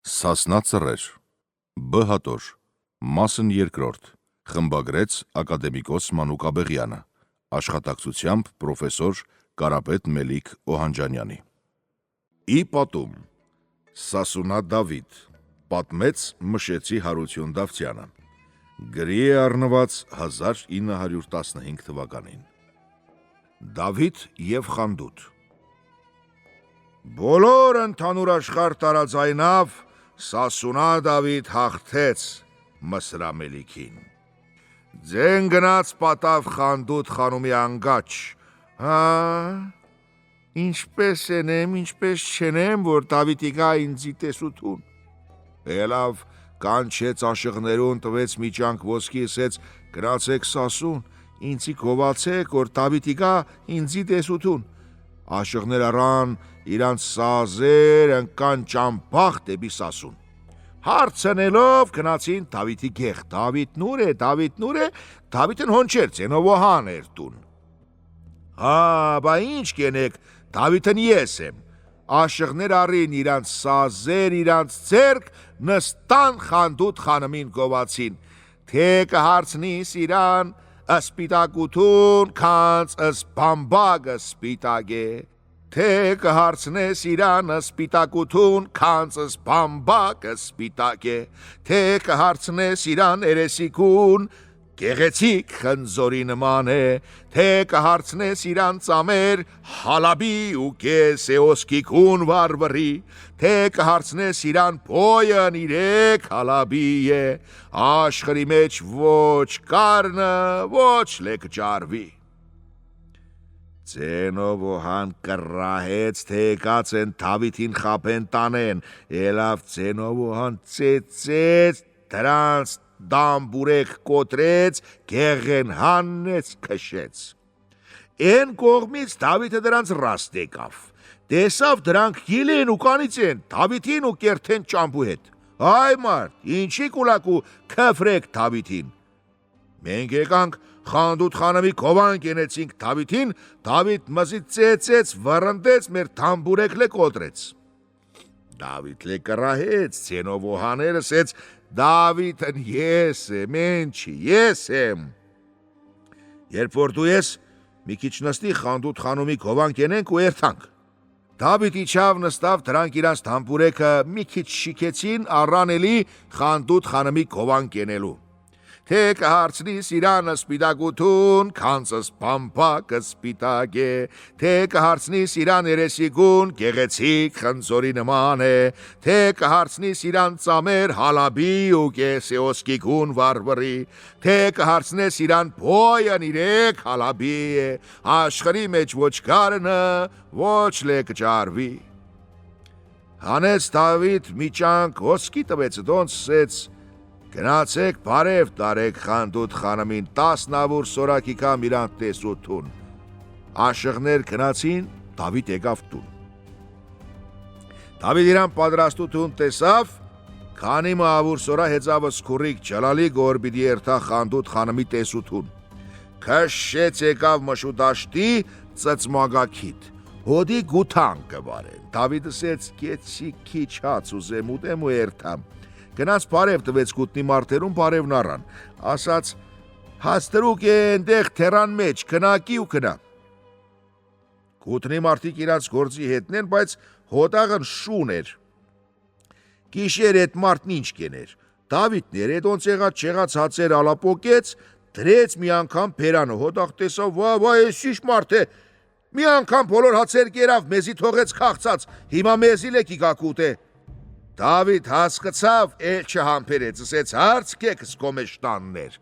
Սասնա ծռեր, Բ հատոր, մասն երկրորդ, խմբագրեց ակադեմիկոս Մանուկ Աբեղյանը, աշխատակցությամբ պրոֆեսոր Կարապետ Մելիք Օհանջանյանի։ Ի պատում, Սասունա Դավիթ, պատմեց Մշեցի Հարություն Դավթյանը, գրի է առնված 1915 թվականին։ Դավիթ և խանդուտ։ Բոլոր ընդհանուր աշխարհ տարածայնավ Սասունա Դավիթ հաղթեց Մսրամելիքին։ Ձեն գնաց պատավ խանդուտ խանումի անգաչ, ինչպես ենեմ, ինչպես չենեմ, որ Դավիթի գա ինձի տեսություն։ Էլավ կանչեց աշղներուն, տվեց մի ճանք ոսկի, ասեց գնացեք Սասուն, ինձի գովացեք, որ Դավիթի գա ինձի տեսություն։ Աշղներ առան իրանց սազեր ընկան ճամփախ դեպի Սասուն։ Հարցնելով գնացին Դավիթի գեղ, Դավիթն ուր է, Դավիթն ուր է, Դավիթն հոնչեր ծենովոհան էր տուն։ Բա ինչ կենեք, Դավիթն ես եմ։ Աշղներ առին իրանց սազեր, իրանց ձերք, նստան խանդուտ խանմին գովացին, թե կհարցնիս իրան ասպիտակություն, քանց ասբամբագը սպիտակ է, թե կհարցնես իրան ասպիտակություն, քանց ասբամբագը սպիտակ է, թե կհարցնես իրան երեսիկուն, գեղեցիկ խնձորի նման է, թե կհարցնես իրան ծամեր, հալաբի ու կեսեոսկիկուն վարվրի, թե կհարցնես իրան փոյն իրեք հալաբի է, աշխրի մեջ ոչ կարնը, ոչ լեկ ճարվի։ Ծենովոհան կռահեց, թե եկած են Դավիթին խապեն տանեն, ելավ ծենովոհան ծեծեց, դրանց դամբուրեք կոտրեց, գեղեն հանեց, քշեց։ Են կողմից Դավիթը դրանց ռաստ եկավ, տեսավ դրանք գիլեն ու կանից են, Դավիթին ու կերթեն ճամբու հետ։ Այ մարդ, ինչի կուլակու քֆրեք Դավիթին։ Մենք եկանք խանդուտ խանամի կովան կենեցինք Դավիթին, Դավիթ մզից ծեծեց, վռնդեց, մեր դամբուրեք լե կոտրեց։ Դավիթ լե կռահեց, ծենովոհաներ ասեց, Դավիթն ես եմ, ենչի, ես եմ։ Երբ որ դու ես, մի քիչ նստի խանդուտ խանումի կովան կենենք ու երթանք։ Դավիթ իջավ նստավ, դրանք իրանց դամբուրեքը մի քիչ շիքեցին, առան էլի խանդուտ խանումի կովան կենելու։ Թե կհարցնիս իրան ասպիտակություն, քանց ասբամբագը սպիտակ է, թե կհարցնիս իրան երեսիկուն, գեղեցիկ խնձորի նման է, թե կհարցնիս իրան ծամեր, հալաբի ու կեսեոսկիկուն վարվրի, թե կհարցնես իրան փոյն իրեք հալաբի է, աշխրի մեջ ոչ կարնը, ոչ լեկ ճարվի։ Հանեց Դավիթ մի ճանք ոսկի տվեց, դոնց ասեց գնացեք բարև տարեք խանդուտ խանամին 10 նավուր սորակի կամ իրանք տեսություն։ Աշղներ գնացին, Դավիթ եկավ տուն։ Դավիթ իրան պատրաստություն տեսավ, քանի մահավուր սորա հեծավը սկուրիկ ճլալի գոր պիտի երթա խանդուտ խանամի տեսություն։ Քշեց եկավ մշուտաշտի ծծմագաքիտ, հոդի գութան կվարեն։ Դավիթ ասեց կեցի քիչ հաց ուզեմ ուտեմ ու երթամ։ Գնաց բարև տվեց գուտնի մարդերուն բարևն առան, ասաց հաստրուկ է ընդեղ թերան մեջ, կնակի ու կնա։ Գուտնի մարդիկ իրանց գործի հետնեն, բայց հոտաղն շուն էր։ Գիշեր էդ մարդն ինչ կեներ, Դավիթն էր, էդոնց եղած չեղած հացեր ալապոկեց, դրեց մի անգամ փերանը, հոտաղ տեսավ, վա, ես ինչ մարդ է, մի անգամ բոլոր հացեր կերավ, մեզի թողեց քաղցած, հիմա մեզի լեկի գակուտ է։ Դավիթ հասկացավ, էլ չհամբերեց, ասեց հարցկեք սկոմեշտաններ,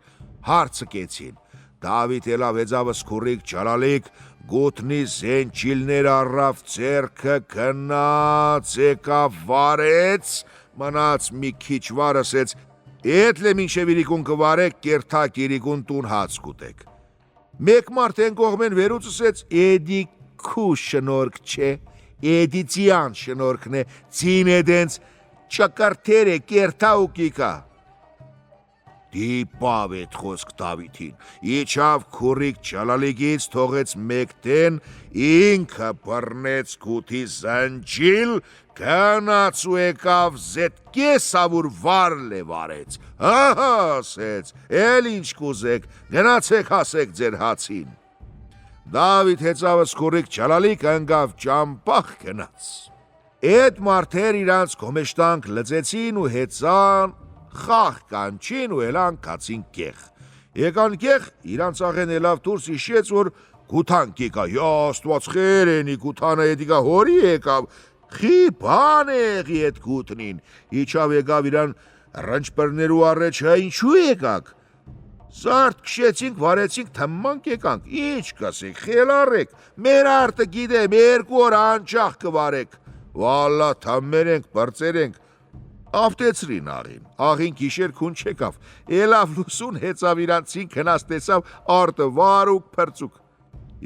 հարցկեցին։ Դավիթ ելավ հեծավը սկուրիկ ճալալիք, գուտնի զենչիլներ առավ ձերքը, գնաց եկավ վարեց, մնաց մի քիչ վար, ասեց էդ լե մինչև իրիկուն կվարեք, կերթակ իրիկուն տուն հաց կուտեք։ Մեկ մարդ են կողմեն վերուց ասեց էդի քու շնորք չէ, էդի ձյան շնորքն է, ձին էդենց չկրթեր է կերթա ու կիկա։ Դիպավ էդ խոսք Դավիթին, իջավ քուրիկ ճալալիգից, թողեց մեկտեն, ինքը բռնեց գութի զանջիլ, Գնաց ու եկավ զետկեսավուր վարլ է վարեց, ասեց, էլ ինչ կուզեք, գնացեք հասեք ձեր հացին։ Դավիթ հեծավը սկուրիկ չալալիք ընգավ ճամպախ գնաց։ Էդ մարդեր իրանց գոմեշտանք լծեցին ու հեծան, խաղ կանչին ու էլան կացին կեղ։ Եկան կեղ իրանց աղեն էլավ դուրս իշեց, որ գութան կիկա, աստված խերենի գութանը էդիկա հորի եկավ, խի բան եղի էդ գութնին, իչավ եկավ իրան ռնչպրներու առեջ հա ինչու եկակ, զարդ կշեցինք, վարեցինք, թմմանք եկանք, ինչ կասեք, խելարեք, մեր արտը գիտեմ, 2 օր անջախ կվարեք, վալլա թմմերենք, բրծերենք, ավտեցրին աղին կիշեր քուն չեկավ, էլավ լուսուն հեծավ իրանցին կնաց տեսավ արտը վարուկ պրծուկ,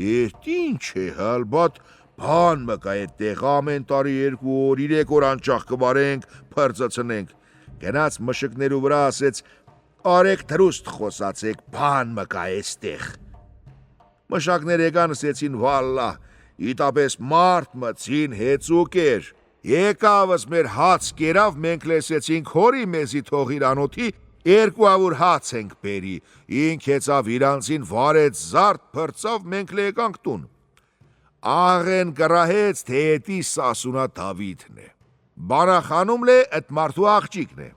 էդ ինչ է հալբատ, բան մկա էդ տեղ ամեն տարի 2 օր, 3 օր անջախ կվարենք, պրծացնենք, գնաց մշկներու վրա ասեց, արեք թրուստ խոսացեք, բան մկա էստեղ, մշակներ եկան ասեցին վալլա, իտապես մարդ մծին հեծուկ էր, եկավս մեր հաց կերավ, մենք լեսեցինք հորի մեզի թողիր անոթի, 200 հաց ենք բերի, ինք հեծավ իրանցին վարեց զարդ պրծավ, մենք լեկանք տուն, աղեն կրահեց, թե էտի սասունա Դավիթն է, բանախանում լե էտ մարդու աղջիկն է,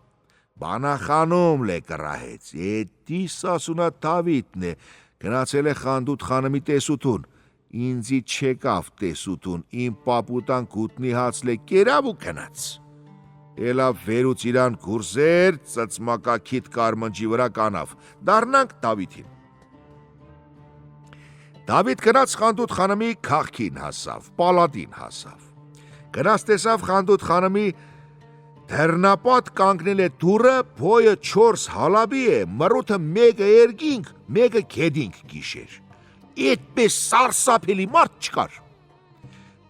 բանախանում լե կրահեց, էտի սասունա Դավիթն է, գնացել է խանդուտ խանմի տեսուտուն, ինձի չեկավ տեսուտուն, իմ պապուտան կուտնի հաց լե կերավ ու կնաց, էլավ վերուց իրան գուրզեր, ծծմակակիտ կարմնջի վրա կանավ, դարնանք Դավիթին, Դավիթ գնաց խանդուտ խանմի քաղքին հասավ, պալատին հասավ, գնաց տեսավ խանդուտ խանմի դեռնապատ կանգնել է դուրը, փոյը 4 հալաբի է, մռութը 1 երգինք, 1 գեդինք գիշեր, էդպես սարսափելի մարդ չկար,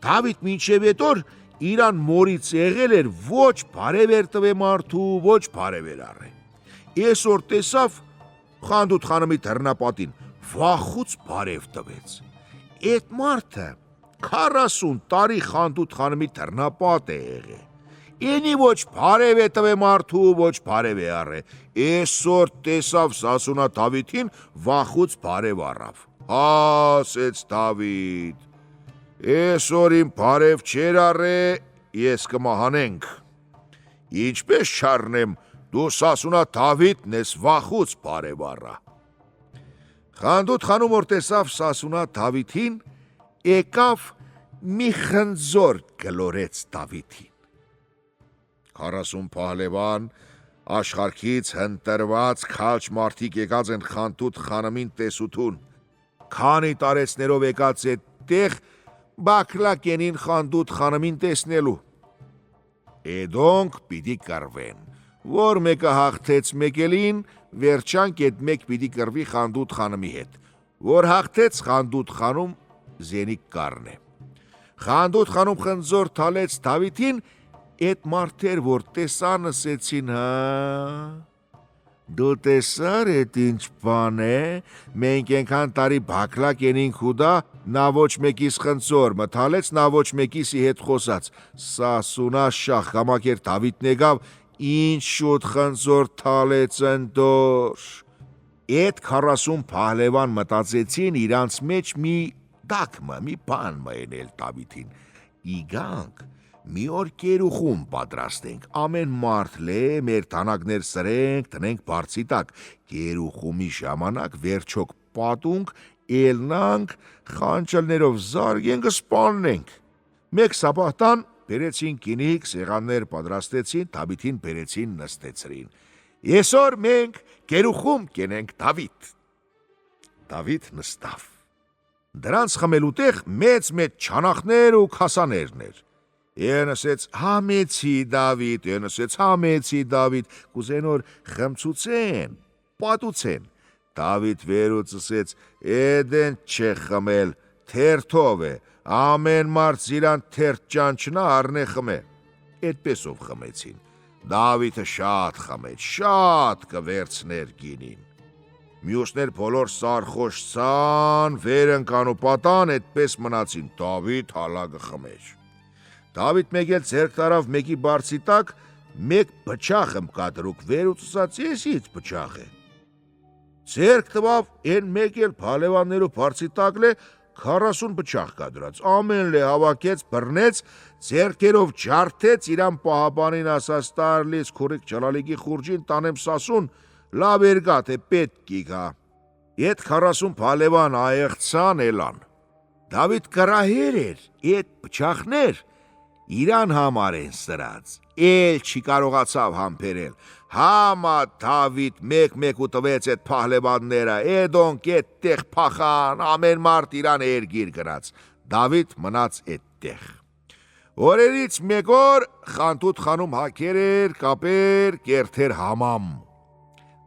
Դավիթ մինչև էդ օր իրան մորից եղել էր ոչ բարև էր տվե մարդու, ոչ բարև էր առե, այսօր տեսավ խանդուտ խանմի դեռնապատին, վախուց բարև տվեց, էդ մարդը 40 տարի խանդուտ խանմի դեռնապատ է եղել, Ինի ոչ բարև է տվե մարդու, ոչ բարև է առե, այսօր տեսավ սասունա Դավիթին, վախուց բարև առավ, ասեց Դավիթ, այսօր իմ բարև չեր առե, ես կմահանենք, ինչպես չառնեմ, դու սասունա Դավիթն ես վախուց բարև առա, խանդուտ խանում որ տեսավ սասունա Դավիթին, եկավ մի խնձոր գլորեց Դավիթին, 40 պահլևան, աշխարհքից հնտրված քաջ մարդիկ եկած են խանդուտ խանմին տեսուտուն, քանի տարեցներով եկած է տեղ բակլակ ենին խանդուտ խանմին տեսնելու, էդոնք պիտի կրվեն, որ մեկը հաղթեց մեկելին, վերջանք էդ մեկ պիտի կրվի խանդուտ խանմի հետ, որ հաղթեց խանդուտ խանում զենիկ կարն է, խանդուտ խանում խնձոր թալեց Դավիթին, Էդ մարդեր, որ տեսան ասեցին, դու տեսար էդ ինչ բան է, մենք ենքան տարի բակլակ ենինք հուդա, նա ոչ մեկիս խնձոր, մթալեց նա ոչ մեկիսի հետ խոսած, սասունա շախ կամակեր Դավիթն եկավ, ինչ շուտ խնձոր թալեց ընդոր, էդ 40 պահլևան մտածեցին իրանց մեջ մի դակմը, մի բան մայնել Դավիթին, իգանք, մի օր կերուխում պատրաստենք, ամեն մարդ լե, մեր թանակներ սրենք, տնենք բարձի տակ, կերուխումի ժամանակ վերջոք պատունք, էլնանք, խանչլներով զարգենք սպաննենք, մեկ սապահտան բերեցին կինիք, սեղաններ պատրաստեցին, Դավիթին բերեցին նստեցրին, Եսօր մենք կերուխում կենենք Դավիթ, Դավիթ նստավ, դրանց խմելու տեղ մեծ չանախներ ու քասաներներ, Են ասեց համեցի Դավիթ, են ասեց համեցի Դավիթ, կուզեն որ խմցուցեն, պատուցեն, Դավիթ վերուց ասեց, էդեն չէ խմել, թերթով է, ամեն մարդ զիրան թերթ ճանչնա առնե խմե, էդպեսով խմեցին, Դավիթը շատ խմեց, շատ կվերցներ գինին, մյուսներ բոլոր սարխոշցան, վեր ընկան ու պատան, էդպես մնացին, Դավիթ հալագը խմեց, Դավիթ մեկ էլ ձեռք տարավ մեկի բարձի տակ, մեկ բջախ ըմկադրուկ վեր ուծուսած եսից բջախ է։ Ձեռք տվավ են մեկ էլ փալևաններու բարձի տակլե 40 բջախ կադրած, ամեն լե հավաքեց, բռնեց, ձեռքերով ջարդեց, իրան պահապանին ասաց տարլից քուրիկ ճալալիգի խուրջին տանեմ սասուն, լավ երգա թե պետք կիգա։ Ետ 40 փալևան այեղցան էլան։ Դավիթ կրահեր էր, էդ բջախներ իրան համար են սրած, էլ չի կարողացավ համբերել, համա Դավիթ մեկ-մեկ ու տվեց էդ փահլևանները, էդոնք էդ տեղ փախան, ամեն մարդ իրան երգիր գրած, Դավիթ մնաց էդ տեղ։ Օրերից մեկ օր Խանտութ խանում հակեր էր, կապեր, կերթեր համամ։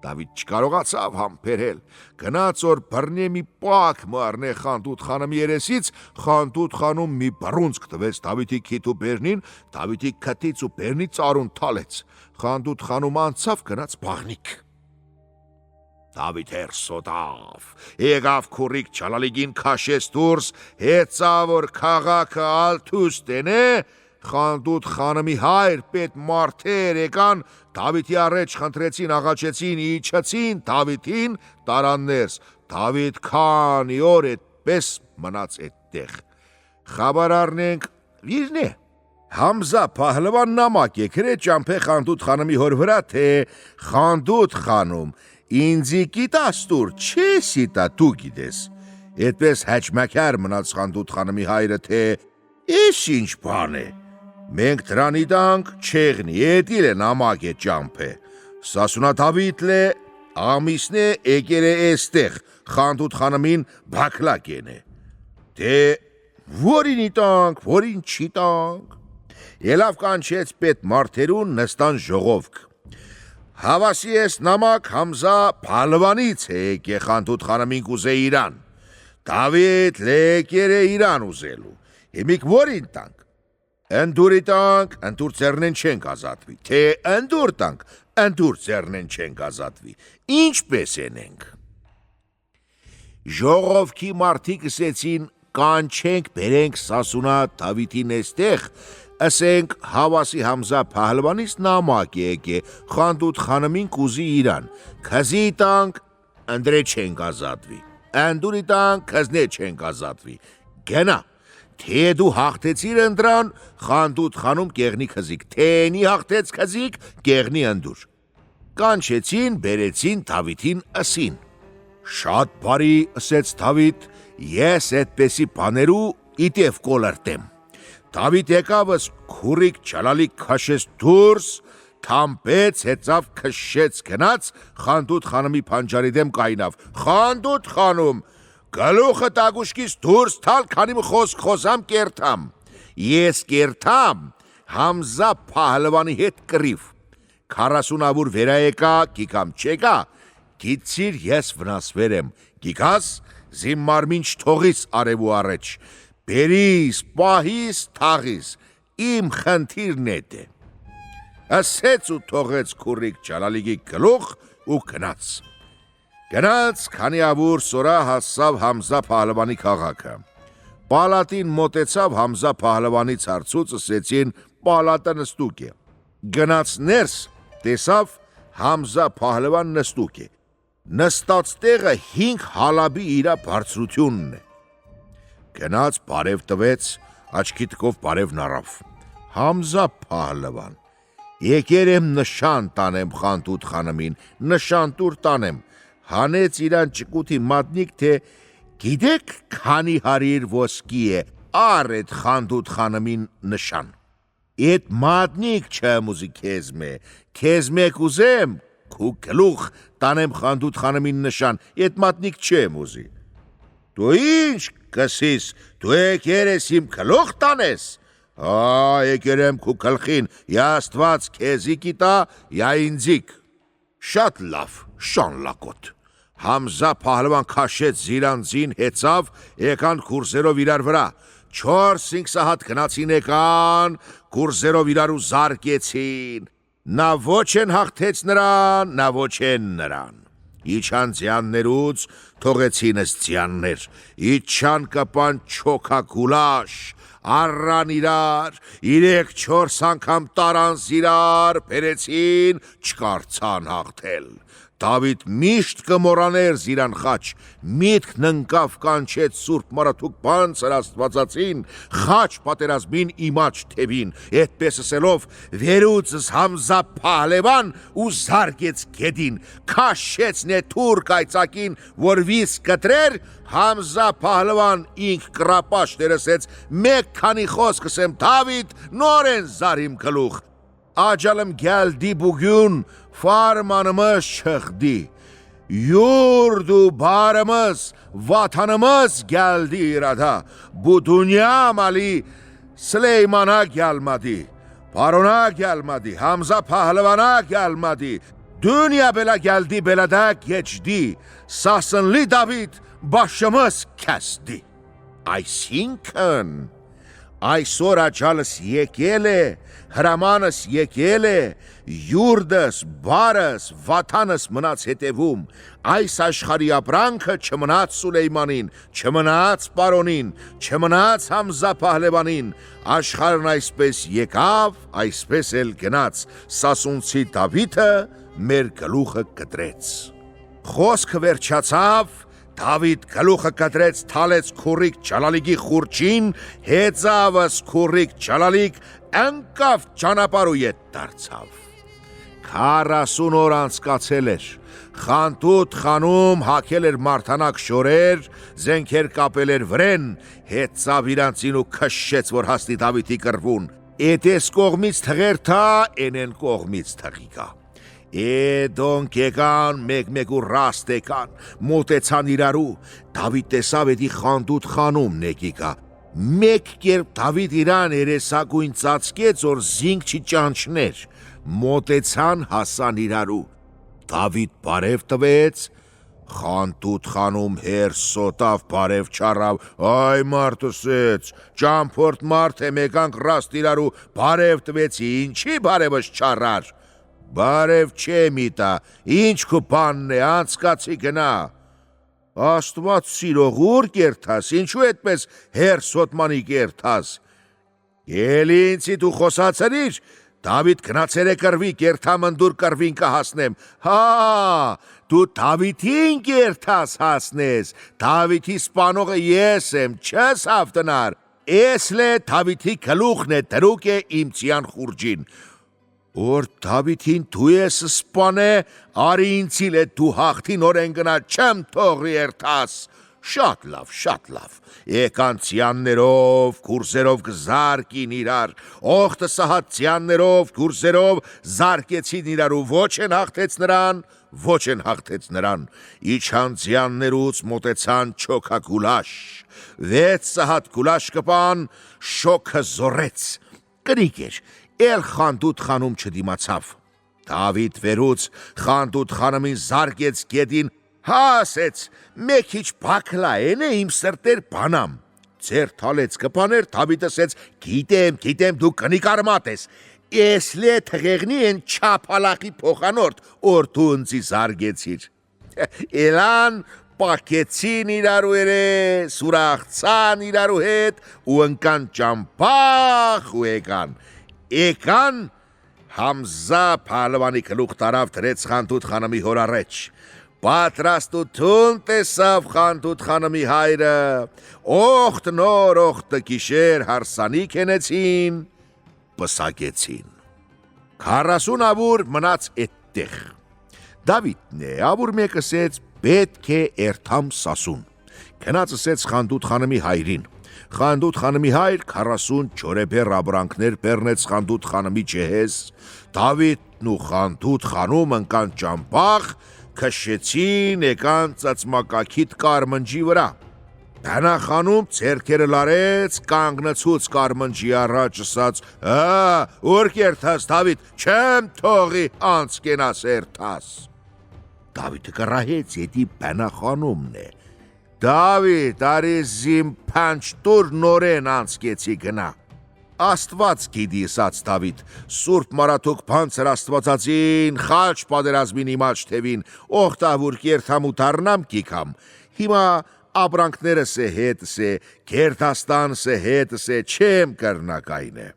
Դավիթ չկարողացավ համբերել, գնաց որ բռնի մի պակ մառնե Խանտութ խանım երեսից, Խանտութ խանում մի բռունցք տվեց Դավիթի քիթու բերնին, Դավիթի քթից ու բերնի ծարուն թալեց, Խանտութ խանում անցավ գնաց բաղնիք։ Դավիթ հերսոտավ, եկավ քուրիկ ճալալիգին քաշեց դուրս, հեծավ որ քաղաքը ալթուս տենե, Խանտութ խանımի հայր պետ մարդեր եկան, Դավիթի առաջ խնդրեցին, աղաչեցին, իջեցին Դավիթին տարաններս, Դավիթ քանի օր այդպես մնաց այդտեղ։ Խաբար առնենք վիրն է։ Համզա փահլվան նամակ եկրե ճամփե Խանտութ խանımի հոր վրա, թե Խանտութ խանում ինձի կիտաստուր չի սիտա դու գիտես։ Այդպես հեճմակար մնաց Խանտութ խանımի հայրը, թե «Էս ինչ բան է»։ Մենք դրանի տանք չեղնի, էդիլ է նամակ է ճամփե։ Սասունա Դավիթ լե ամիսնե եկեր է էստեղ, Խանտութ խանımին բակլակ է։ Դե որինի տանք, որին չի տանք։ Ելավ կանչեց պետ մարդերուն նստան ժողովք։ Հավասի ես նամակ Համզա փալվանից է եկե Խանտութ խանımին կուզե իրան։ Դավիթ լե եկեր է իրան ուզելու։ Հիմիկ որին տանք։ Ընդուրի տանք, ընդուր ծերնեն չենք ազատվի, թե ընդուր տանք, ընդուր ծերնեն չենք ազատվի, ինչպես ենենք։ Ժողովքի մարդիկ ասեցին, կանչենք բերենք Սասունա Դավիթին էստեղ, ասենք Հավասի Համզա փահլվանից նամակ եկե, Խանտութ խանımին կուզի իրան, քզի տանք, ընդրե չենք ազատվի, ընդուրի տանք, քզնե չենք ազատվի, գնա։ Թե դու հաղթեցիր ընդրան, Խանտութ խանում կեղնի քզիկ, թենի հաղթեց քզիկ, կեղնի ընդուր։ Կանչեցին, բերեցին Դավիթին ասին։ Շատ բարի ասեց Դավիթ, ես այդպեսի բաներու իտև կոլրտեմ։ Դավիթ եկավս քուրիկ ճալալիկ քաշեց դուրս, թամպեց, հեծավ քշեց գնաց, Խանտութ խանımի փանջարի դեմ կայնավ։ Խանտութ խանում գլուխը տագուշկից դուրս թալ, քանի խոսք խոսամ կերթամ։ Ես կերթամ Համզա փահլվանի հետ կռիվ։ 40 ավուր վերաեկա, գիգամ չեկա, գիցիր ես վնասվեր եմ, գիգաս զիմ մարմին չթողիս արև ու առաջ, բերիս, պահիս, թաղիս, իմ խնդիրն էդ է։ Ասեց ու թողեց քուրիկ ճալալիգի գլուխ ու գնաց։ Գնաց, քանի ավուր սորա հասավ Համզա փահլվանի քաղաքը։ Պալատին մոտեցավ Համզա փահլվանից հարցուց, ասեցին պալատը նստուկ է։ Գնաց ներս, տեսավ Համզա փահլվան նստուկ է։ Նստած տեղը 5 հալաբի իրա բարձրությունն է։ Գնաց բարև տվեց, աչքի տկով բարև նարավ։ Համզա փահլվան, եկեր եմ նշան տանեմ Խանտութ խանımին, նշան տուր տանեմ։ Հանեց իրան ճկուտի մատնիկ, թե գիտեք քանի հարիր ոսկի է, առ էդ Խանտութ խանımին նշան։ Էդ մատնիկ չեմ ուզի քեզ մեկ ուզեմ, քու գլուխ տանեմ Խանտութ խանımին նշան, էդ մատնիկ չեմ ուզի։ Դու ինչ կսիս, դու եկեր ես իմ գլուխ տանես։ Եկեր եմ քու գլխին, յա Աստված քեզի կիտա, յա ինձիկ։ Շատ լավ, շանլակոտ։ Համզա փահլվան քաշեց զիրանձին, հեծավ, եկան կուրսերով իրար վրա, 4-5 սահատ գնացին եկան, կուրսերով իրար ու զարկեցին, նա ոչ են հաղթեց նրան, նա ոչ են նրան։ Իջան ձյաններուց, թողեցինս ձյաններ, իջան կպան չոքա գուլաշ, առան իրար, 3-4 անգամ տարան զիրար, բերեցին, չկարծան հաղթել։ Դավիթ միշտ կմոռաներ զիրան խաչ, միտքն ընկավ կանչեց Սուրբ Մարաթուկ Բանցր Աստվածածին, խաչ պատերազմին իմաչ թևին, այդպես ասելով վերուծս Համզա Փահլևան ու զարկեց գետին, քաշեց նեթուր կայծակին, որ վիս կտրեր, Համզա Փահլևան ինք կրապաշ դերսեց, մեկ քանի խոսք ասեմ Դավիթ նորեն զարիմ գլուխ, աջալım geldi bugün farmanımız çıktı. Yurdu barımız, vatanımız geldi irada. Bu dünya mali Süleyman'a gelmedi. Parona gelmedi. Hamza Pahlevan'a gelmedi. Dünya bela geldi belada geçti. Sasınlı David başımız kesti. Այսինքն այսօր աջալս եկել է, հրամանս եկել է, յուրդս, բարս, վաթանս մնաց հետևում, այս աշխարհի ապրանքը չմնաց Սուլեյմանին, չմնաց Պարոնին, չմնաց Համզա Փահլևանին, աշխարհն այսպես եկավ, այսպես էլ գնաց, Սասունցի Դավիթը մեր գլուխը կտրեց։ Խոսքը վերջացավ, Դավիթ գլուխը կտրեց, թալեց քուրիկ Ջալալիկի խուրճին, հեծավս քուրիկ Ջալալիկ ընկավ ճանապարհու ետ դարձավ։ 40 օր անցկացել էր, խանտուտ խանում հագել էր մարդանակ շորեր, զենքեր կապել էր վրեն, հեծավ իրանցին ու քշեց, որ հասնի Դավիթի կռվուն, էտես կողմից թղեր թա, էնեն կողմից թղի կա։ Դոնք եկան, մեկ-մեկ ու ռաստ եկան, մոտեցան իրարու, Դավիթ տեսավ էդի խանդուտ խանում նեկիկա, մեկ կերպ Դավիթ իրան երեսակույն ծածկեց, որ զինք չի ճանչներ, մոտեցան հասան իրարու, Դավիթ բարև տվեց, խանդուտ խանում հեր սոտավ բարև չարավ, այ մարդ ասեց, ճամփորդ մարդ է մեկանք ռաստ իրարու, բարև տվեցի, ինչի բարևս չարար, Բարև չէ միտա, ինչ քո բանն է, անցկացի գնա, Աստված սիրող ուր կերթաս, ինչու այդպես հերսոտմանի կերթաս, Էլի ինձի դու խոսացրիր, Դավիթ գնացեր է կռվի, կերթամնդուր կռվին կհասնեմ, հա, դու Դավիթին կերթաս հասնես, Դավիթի սպանողը ես եմ, չես հավտնար, ես լե Դավիթի գլուխն է, դրուկ է իմ ցյան խուրջին, Որ Դավիթին դու ես սպանե, արի ինձիլ է դու հաղթի նորեն գնա, չեմ թողի երթաս, շատ լավ, եկան ցյաններով, կուրսերով կզարկին իրար, օխտը սահատ ցյաններով, կուրսերով զարկեցին իրար ու ոչ են հաղթեց նրան, իջան ցյաններուց մոտեցան չոքագուլաշ, 6 սահատ գուլաշ կպան, շոքը զորեց, կրիկ էր, Էլ խանդուտ խանում չդիմացավ, Դավիթ վերուց խանդուտ խանումին զարկեց գետին, հասեց, մեկ հիչ բակլային է իմ սրտեր բանամ, ձեր թալեց կպաներ, Դավիթ ասեց, գիտեմ, դու կնիկ արմատ ես, ես լե թղեղնի են չապալախի փոխանորդ, որ դու ընձի զարգեցիր, Էլան պակեցին իրարու երես, ուրախցան իրարու հետ, ու ընկան ճամփախ ու եկան, Եկան Համզա Փահլևանի գլուխ տարավ դրեց խանդուտ խանամի հոր առաջ, պատրաստություն տեսավ խանդուտ խանամի հայրը, օխտ նոր օխտը գիշեր հարսանի քենեցին, պսակեցին, 40 ավուր մնաց էդտեղ, Դավիթն է, ավուր մեկ ասեց, պետք է երթամ Սասուն, գնաց ասեց խանդուտ խանամի հայրին, Խանդուտ խանամի հայր 40 չորեբեր ապրանքներ բեռնեց խանդուտ խանամի ջեհեզ, Դավիթն ու խանդուտ խանում ընկան ճամփախ, քշեցին եկան ծածմակակիտ կարմնջի վրա, Բանախանում ձեռքերը լարեց, կանգնեցուց կարմնջի առաջ ասաց, ուր կերթաս Դավիթ, չեմ թողի անցկենաս երթաս, Դավիթը կռահեց, էդի բանախանումն է, Դավիթ, արի զիմ փանջտուր նորեն անցկեցի գնա, Աստված գիտի ասաց Դավիթ, Սուրբ Մարաթուկ Բանցր Աստվածածին, խաչ պատերազմին իմաչ թևին, օխտավուր կերթամ ու դառնամ կիքամ, հիմա ապրանքներս է հետս է, գերդաստանս է հետս է, չեմ կրնակայն է։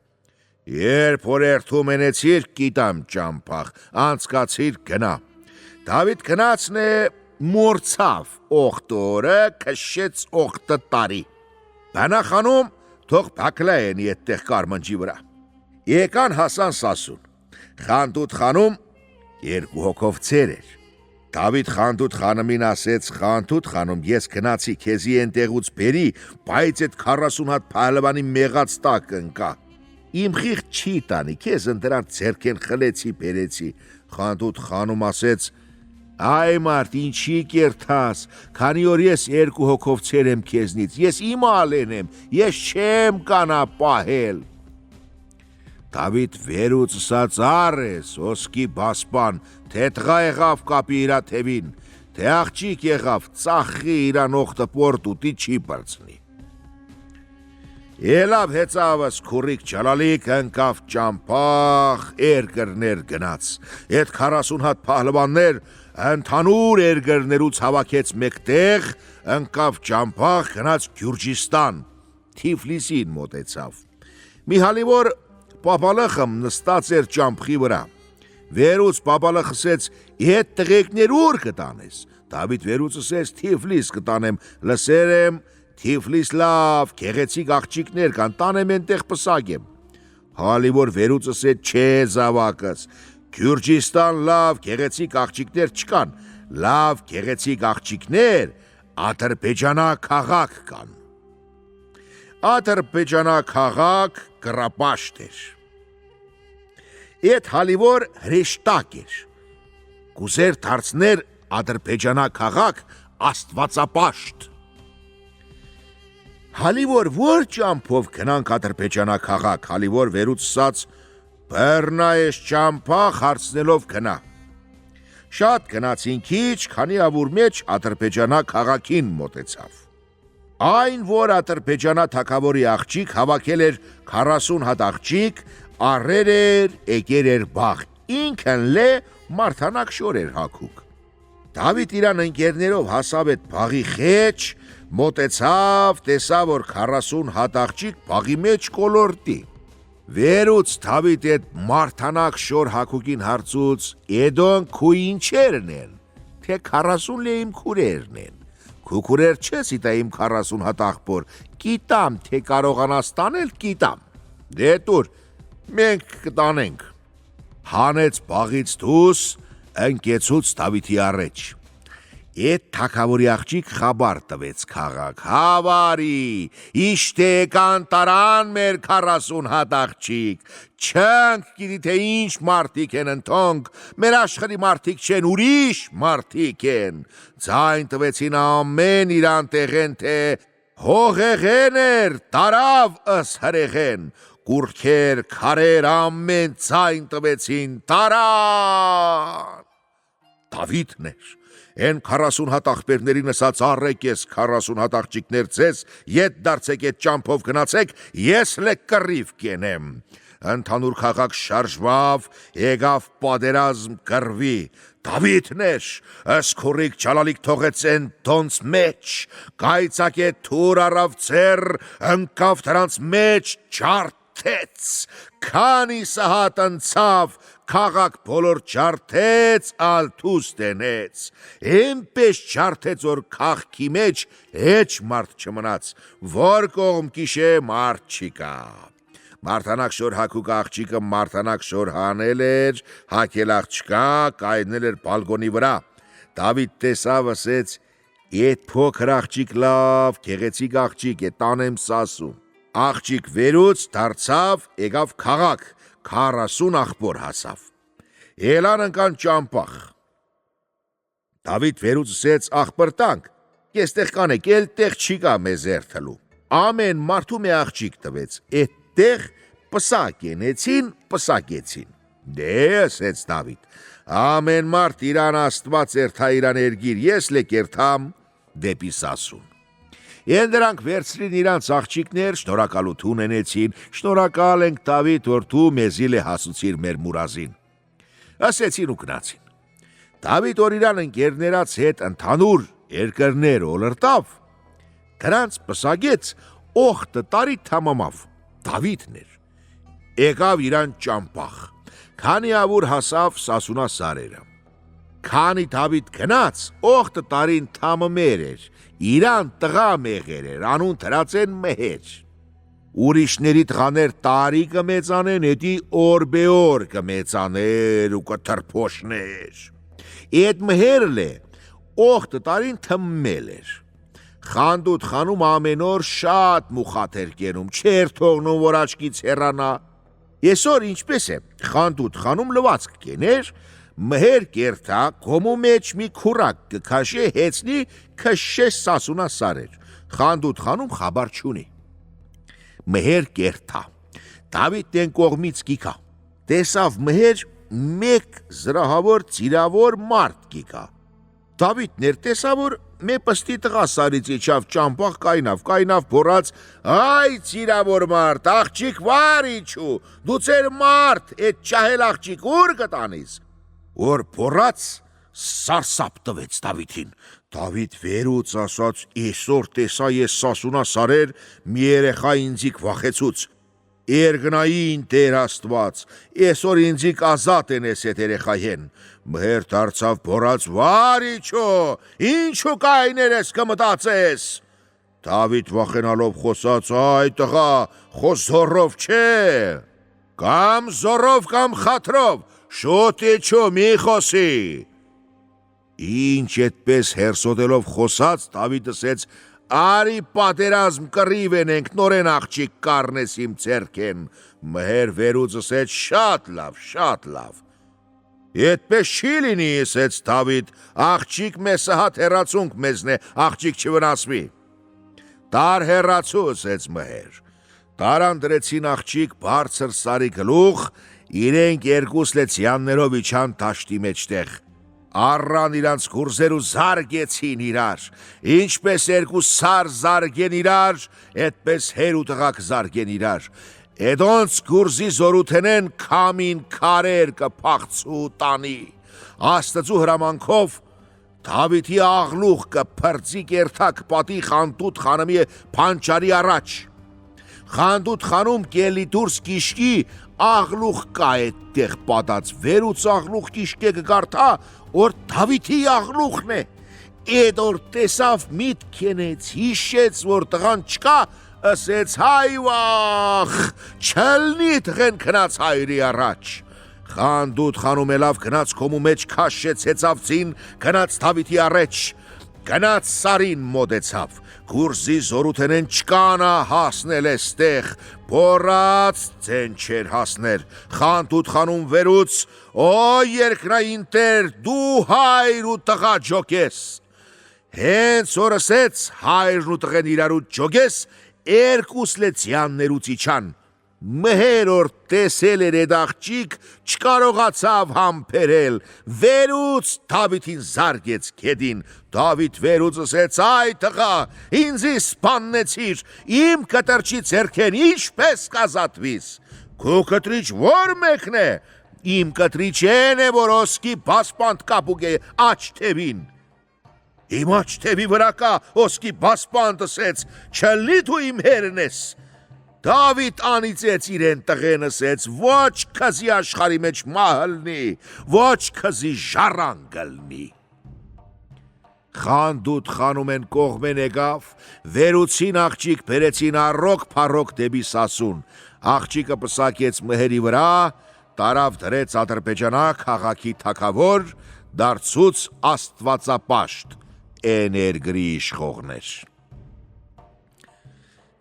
Երբ որ երթում ենեցիր, կիտամ ճամփախ, անցկացիր գնա։ Դավիթ գնացն է մորցավ օխտորը, քշեց օխտը տարի։ Բանախանում թող փակլա են այդտեղ կարմնջի վրա։ Եկան հասան Սասուն։ Խանդուտ խանում 2 հոգով ծեր էր։ Դավիթ Խանդուտ խանումին ասեց. «Խանդուտ խանում, ես գնացի քեզի ենտեղուց բերի, բայց այդ 40 հատ փահլվանի մեղած տակ ընկա։ Իմ խիղճ չի տանի, քեզ ընդրան ձերքեն խլեցի բերեցի»։ Խանդուտ խանում ասեց. «Այ մարդ, ինչի կերթաս, քանի որ ես 2 հոգով ծեր եմ քեզնից, ես իմ ալեն եմ, ես չեմ կանա պահել»։ Դավիթ վերուծսած արես, ոսկի բասպան, թե տղա եղավ կապի իրա թևին, թե աղջիկ եղավ, ծախի իրան օխտը պորտ ուտի չի բարձնի։ Ելավ հեծավս քուրիկ ճալալիկ ընկավ ճամփախ, երկրներ գնաց։ Այդ 40 հատ փահլվաններ ընդհանուր երկրներուց հավաքեց մեկտեղ, ընկավ ճամփախ, գնաց Գյուրջիստան, Թիֆլիսին մոտեցավ։ Մի հալիվոր պապալախմ նստած էր ճամփխի վրա։ Վերուց պապալախսեց. «Իդ տղեկներ ուր կտանես»։ Դավիթ վերուց ասեց. «Թիֆլիս կտանեմ, լսեր եմ, Թիֆլիս լավ, գեղեցիկ աղջիկներ կան, տանեմ ենտեղ պսակեմ»։ Հալիվոր վերուց ասեց. «Չէ զավակս, Գյուրջիստան լավ, գեղեցիկ աղջիկներ չկան, լավ, գեղեցիկ աղջիկներ Ադրբեջանա քաղաք կան»։ Ադրբեջանա քաղաք գրապաշտ էր։ Այդ հալիվոր հրեշտակ էր։ Կուզեր դարձներ Ադրբեջանա քաղաք աստվածապաշտ։ Հալիվոր որ ճամփով գնանք Ադրբեջանա քաղաք, հալիվոր վերուծած բեռնա ես ճամփախ հարցնելով գնա։ Շատ գնացին քիչ, քանի ավուր մեջ Ադրբեջանա քաղաքին մոտեցավ։ Այն, որ Ադրբեջանա թագավորի աղջիկ հավաքել էր 40 հատ աղջիկ, առեր էր, եկեր էր բաղ, ինքն լե մարդանակ շոր էր հագուկ։ Դավիթ իրան ընկերներով հասավ այդ բաղի խեչ, մոտեցավ, տեսավ, որ 40 հատ աղջիկ բաղի մեջ կոլորտի։ Վերուց Դավիթ այդ մարդանակ շոր հագուկին հարցուց. «Էդոն քու ինչերն են, թե 40 լե իմ քուրերն են»։ Քուքուրեր չես իտա իմ 40 հատ աղբոր, կիտամ, թե կարողանաս տանել, կիտամ։ Դե տուր, մենք կտանենք։ Հանեց բաղից դուս, ընկեցուց Դավիթի առաջ։ Այդ թագավորի աղջիկ խաբար տվեց քաղաք. «Հավարի, իշտե կանտարան մեր 40 հատ աղջիկ, չենք գիտի թե ինչ մարդիկ են ընթոնք, մեր աշխարհի մարդիկ չեն, ուրիշ մարդիկ են»։ Ձայն տվեցին ամեն իրան տեղեն, թե հողեղեն էր, տարավ ըս հրեղեն, կուրքեր, քարեր, ամեն ձայն տվեցին, տարան։ Դավիթն էր։ Են 40 հատ աղբերներին ասաց. «Առեք ես 40 հատ աղջիկներ ձեզ, ետ դարձեք այդ ճամփով գնացեք, ես լե կռիվ կենեմ»։ Ընդհանուր քաղաք շարժվավ, եկավ պատերազմ կռվի։ Դավիթն էր, ըսքուրիկ ճալալիկ թողեցեն տոնց մեջ, կայծակե թուր առավ ձեր, ընկավ դրանց մեջ, ջարդեց, քանի սահատ ընցավ, քաղաք բոլոր ջարդեց, ալ թուս դենեց։ Էնպես ջարդեց, որ քաղքի մեջ էջ մարդ չմնաց, որ կողմ կիշե մարդ չի կա։ Մարդանակ շոր հագուկ աղջիկը մարդանակ շոր հանել էր, հագել աղջկա, կայնել էր բալկոնի վրա։ Դավիթ տեսավ, ասեց. «Էդ փոքր աղջիկ լավ, գեղեցիկ աղջիկ է, տանեմ Սասուն»։ Աղջիկ վերուց դարձավ, եկավ քաղաք, 40 աղբոր հասավ։ Ելան ընկան ճամփախ։ Դավիթ վերուց ասեց. «Աղբոր տանք, կեստեղ կանեք, էլ տեղ չի կա մեզ երթելու»։ Ամեն մարդու մի աղջիկ տվեց, այդտեղ պսակենեցին, պսակեցին։ Դե ասեց Դավիթ. «Ամեն մարդ իրան աստված երթա իրան երգիր, ես լե կերթամ դեպի Սասուն»։ Են դրանք վերցրին իրանց աղջիկներ, շնորհակալություն ենեցին. «Շնորհակալ ենք Դավիթ, որ դու մեզի լե հասուցիր մեր մուրազին»։ Ասեցին ու գնացին։ Դավիթ որ իրան ընկերներած հետ ընդհանուր երկրներ ոլորտավ, Դրանց պսակեց օխտը տարի թամամավ, Դավիթն էր, եկավ իրան ճամպախ, քանի ավուր հասավ Սասունա սարերը, քանի Դավիթ գնաց, օխտը տարին թամմեր էր, իրան տղա մեղեր էր, անուն դրացեն Մհեր, ուրիշների տղաներ տարի կմեծանեն, հետի օրբեոր կմեծաներ ու կթրփոշներ, Էդ Մհերն է, օխտը տարին թմմել էր, Խանդուտ խանում ամեն օր շատ մուխատ էր կենում, չէր թողնում, որ աչքից հեռանա, Այսօր ինչպես է, Խանդուտ խանում լվացք կեներ, Մհեր կերթա, գոմու մեջ մի քուրակ կքաշե, հեծնի քշե Սասունա սարեր, Խանդուտ խանում խաբար չունի, Մհեր կերթա, Դավիթ են կողմից գիկա, տեսավ Մհեր մեկ զրահավոր ծիրավոր մարդ գիկա, Դավիթ ներտեսավ, որ մե պստի տղա սարից իջավ ճամպախ կայնավ բորած, այ ծիրավոր մարդ, աղջիկ վար իջու, դու ծեր մարդ, էդ ճահել աղջիկ ուր կտանիս, որ բորած սարսապ տվեց Դավիթին, Դավիթ վերուց ասաց, այսօր տեսա ես Սասունա սարեր, մի երեխա ինձիք վախեցուց, Երգնային Տեր Աստված, այսօր ինձիք ազատ են ես էդ երեխայեն, Մհեր դարձավ բորած վար իջո, ինչու կայներ ես կմտածես, Դավիթ վախենալով խոսաց, այ տղա, խոս զորով չէ, կամ զորով կամ խաթրով, շուտ իջո մի խոսի, Ինչ այդպես հերսոտելով խոսած, Դավիթ ասեց, Արի պատերազմ կռիվ ենք, նորեն աղջիկ կառնես իմ ձեռքեն, Մհեր վերուց ասեց, շատ լավ, Այդպես չի լինի, ասեց Դավիթ, աղջիկ մեսը հատ հեռացունք մեզն է, աղջիկ չվնասվի, Տար հեռացու, ասեց Մհեր, Տարան դրեցին աղջիկ բարձր սարի գլուխ, իրենք երկուս լեցյաններով իջան դաշտի մեջտեղ, Առան իրանց գուրզեր ու զարգեցին իրար, ինչպես երկու սար զարգեն իրար, այդպես հեր ու տղակ զարգեն իրար, Էդոնց գուրզի զորութենեն քամին քարեր կփախցու տանի, Աստծու հրամանքով Դավիթի աղլուխ կփրծի կերթակ պատի Խանդուտ խանամի փանճարի առաջ, Խանդուտ խանում կելի դուրս կիշկի աղլուխ կա այդտեղ պատած, վերուց աղլուխ կիշկե կգարթա, որ Դավիթի աղլուխն է, Էդ որ տեսավ միտք ենեց, հիշեց, որ տղան չկա, ասեց հայ վախ, չլնի տղեն քնած հայրի առաջ, Խանդուտ խանում ելավ գնաց քոմու մեջ քաշեց հեծավցին, գնաց Դավիթի առաջ, գնաց սարին մոտեցավ, Գուրզի զորութենեն չկանա հասնել էստեղ, բորած ձեն չեր հասներ, Խանդուտ խանում վերուց, օ երկրային Տեր, դու հայր ու տղա ջոկես, Հենց որ ասեց հայրն ու տղեն իրարու ջոկես, երկուս լեցյաններուց իջան, Մհեր որ տեսել էր էդ աղջիկ, չկարողացավ համբերել, վերուց Դավիթին զարգեց քեդին, Դավիթ վերուց ասեց, այ տղա, ինձի սպաննեցիր, իմ կտրճի ձեռքեն ինչպես կազատվիս, քու կտրիչ որ մեկն է, իմ կտրիչեն է, որ ոսկի բասպանդ կապուկ է աչ թևին, Իմ աչ թևի վրա կա ոսկի բասպանդ ասեց, չլնի դու իմ հերն ես, Դավիթ անիծեց իրեն տղեն ասեց, ոչ քզի աշխարի մեջ մահլնի, ոչ քզի ժառան գլնի, Խանդուտ խանում են կողմեն եկավ, վերուցին աղջիկ բերեցին առոք փառոք դեպի Սասուն, աղջիկը պսակեց Մհերի վրա, տարավ դրեց Ադրբեջանակ քաղաքի թագավոր, դարձուց Աստվածապաշտ, էներգրի իշխողներ։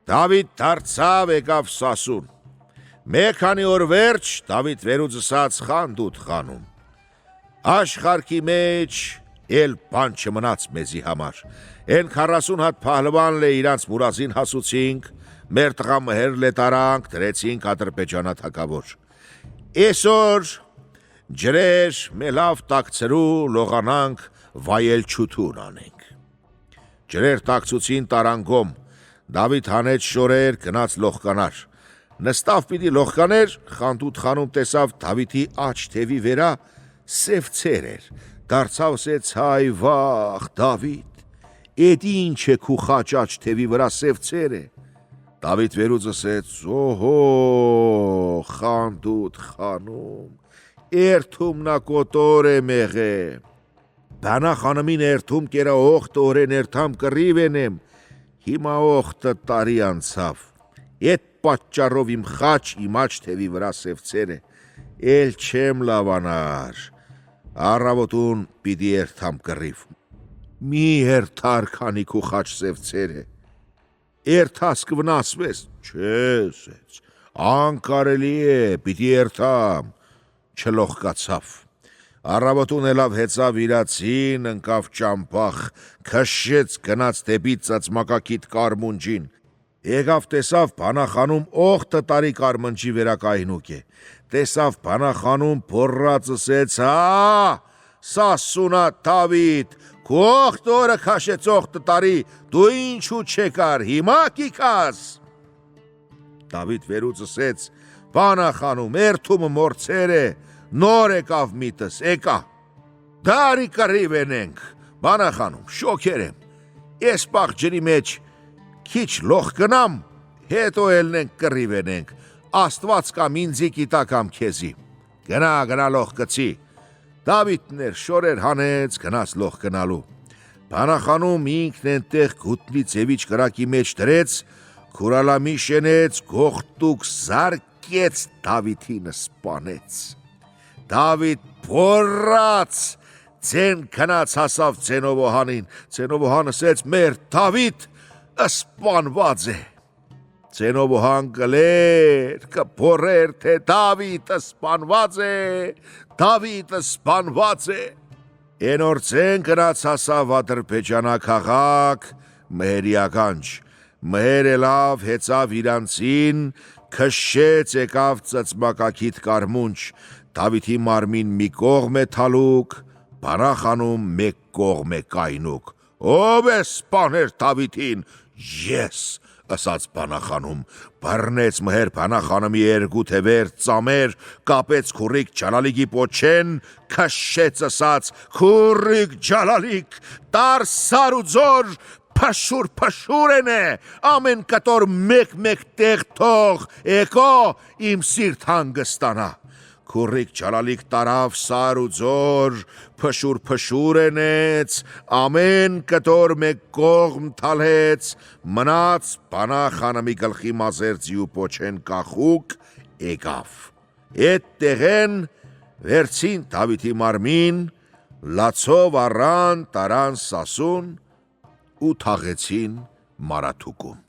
Դավիթ դարձավ եկավ Սասուն, մեկ քանի օր վերջ Դավիթ վերուց ասաց Խանդուտ խանում, աշխարհի մեջ էլ բան չմնաց մեզի համար, են 40 հատ փահլվան լե իրանց մուրազին հասուցինք, մեր տղա Մհեր լե տարանք, դրեցինք Ադրբեջանա թագավոր, այսօր ջրեր մելավ տակցրու լողանանք վայելչություն անենք, ջրեր տակցուցին տարանգոմ, Դավիթ հանեց շորեր, գնաց լողկանար, նստավ պիտի լողկաներ, Խանդուտ խանում տեսավ Դավիթի աչ թևի վերա սև ցեր էր, դարձավ ասեց հայ վախ Դավիթ, Էդ ինչ է քու խաճաճ թևի վրա սև ցերը։ Դավիթ վերուց ասեց. «Օհո, խանդուտ խանում, երթումնա կոտոր է մեղե։ Բանա խանումին երթում կերա օխտ օրեն երթամ կռիվ ենեմ, հիմա օխտը տարի անցավ։ Էդ պատճառով իմ խաչ իմաչ թևի վրա սև ցերը, էլ չեմ լավանար, առավոտուն պիտի երթամ կռիվ։ Մի երթար քանի քու խաչ սև ցերը, երթաս կվնասվես, չես, անկարելի է, պիտի երթամ, չլողկացավ։ Առավոտուն ելավ հեծավ իրացին, ընկավ ճամփախ, քշեց գնաց դեպի ծծմակակիտ կարմունջին։ Եկավ տեսավ բանախանում օխտը տարի կարմնջի վերակայնուկ է։ Տեսավ բանախանում փորած ասեց. «Հա, սասունա Դավիթ, քու օխտ օրը քաշեց օխտը տարի, դու ինչու չեկար, հիմա կիկաս»։ Դավիթ վերուց ասեց. «Բանախանում երթումը մորցեր է, նոր եկավ միտս, եկա։ Դարի կռիվ ենենք, բանախանում, շոքեր եմ, ես պաղ ջրի մեջ քիչ լող կնամ, հետո ելնենք կռիվ ենենք, Աստված կամ ինձի կիտա կամ քեզի։ Գնա լող կցի»։ Դավիթն էր շորեր հանեց, գնաց լող գնալու։ Բանախանում ինքն ենտեղ գուտնի ձևիչ կրակի մեջ դրեց, քուրալամի շենեց, գողտուկ զարկեց, Դավիթին սպանեց։ Դավիթ փորած ձեն քնած հասավ Ձենովոհանին։ Ձենովոհան ասեց. «Մեր Դավիթ սպանված է»։ Ձենովոհան կլեր, կփորեր, թե Դավիթը սպանված է, Դավիթը սպանված է։ Էնոր ձեն քնած հասավ Ադրբեջանա քաղաք, Մհերի ականջ։ Մհեր ելավ հեծավ իրանցին, քշեց եկավ ծծմակակիտ կարմունջ։ Դավիթի մարմին մի կողմ է թալուկ, բանախանում մեկ կողմ է կայնուկ։ «Ով է սպաներ Դավիթին»։ «Ես», ասաց բանախանում։ Բռնեց Մհեր բանախանումի երկու թևեր, ծամեր, կապեց քուրիկ Ջալալիկի պոչեն, քշեց ասաց. «Քուրիկ Ջալալիկ, տար սար ու ձոր, փշուր են է, ամեն կտոր մեկ տեղ թող, եկո իմ սիրտ հանգստանա»։ Քուրիկ Ջալալիկ տարավ սար ու ձոր, փշուր ենեց, ամեն կտոր մեկ կողմ թալեց, մնաց բանախանումի գլխի մազերձի ու պոչեն կախուկ եկավ։ Էդ տեղեն վերցին Դավիթի մարմին, լացով առան տարան Սասուն ու թաղեցին Մարաթուկում։